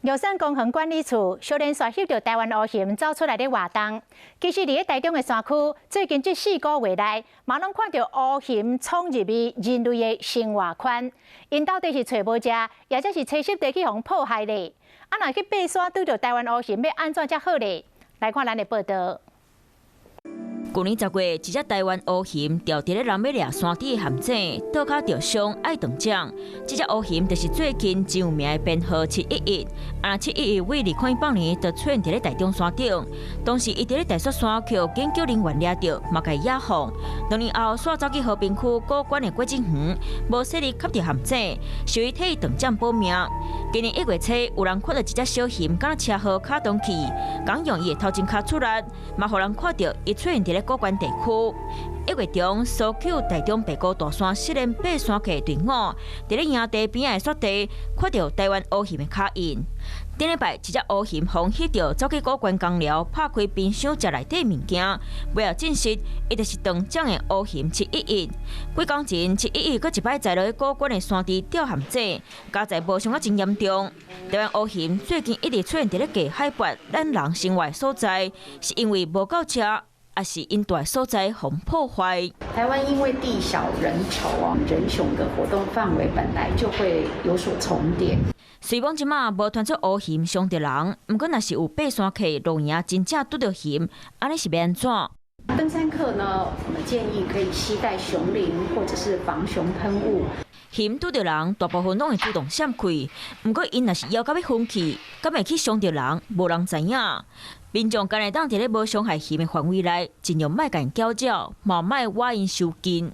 玉山公园管理处少年刷翕到台湾乌熊走出来的活动。其实，伫台中的山区，最近这4个月来，嘛拢看到乌熊闯入去人类的生活圈。因到底是找无食，也则是找湿地去互迫害咧？若去爬山拄到台湾乌熊，要安怎才好咧？来看咱的报道。 去年10月，一只台湾乌熊掉伫咧人要掠山底的陷阱，倒脚受伤爱断掌。这只乌熊就是最近真有名的编号711。711为2018年就出现伫咧台中山顶，当时伊伫咧大雪山区研究人员掠到，嘛甲伊野放。2年后，煞走去和平区古关的果子园，无细力吸着陷阱，受伊替伊断掌保命。今年1月初，有人看到一只小熊，敢若车祸卡动去，刚用伊的头前脚出力，嘛互人看到伊出现伫咧 古关地区1月中，搜救台中北高大山失联爬山客队伍，伫咧营地边仔的雪地看到台湾乌熊的脚印。顶礼拜，一只乌熊互翕到走去古关公寮，拍开冰箱食内底物件，尾后证实，伊就是断掌的乌熊711。几工前，711搁一摆在落去古关的山地掉陷阱，加在无伤啊真严重。台湾乌熊最近一直出现伫咧低海拔、咱人生活所在，是因为无够吃。 也是因大所在互破坏。台湾因为地小人稠啊，人熊的活动范围本来就会有所重叠。虽讲即马无传出乌熊伤着人，不过若是有爬山客露营真正拄着熊，安尼是要安怎？登山客呢，我们建议可以携带熊铃或者是防熊喷雾。 熊拄着人，大部分拢会主动闪开。不过，因若是枵到要昏去，敢会去伤着人，无人知影。民众干会当伫咧无伤害熊的范围内，尽量莫甲因搅扰，嘛莫挖因受惊。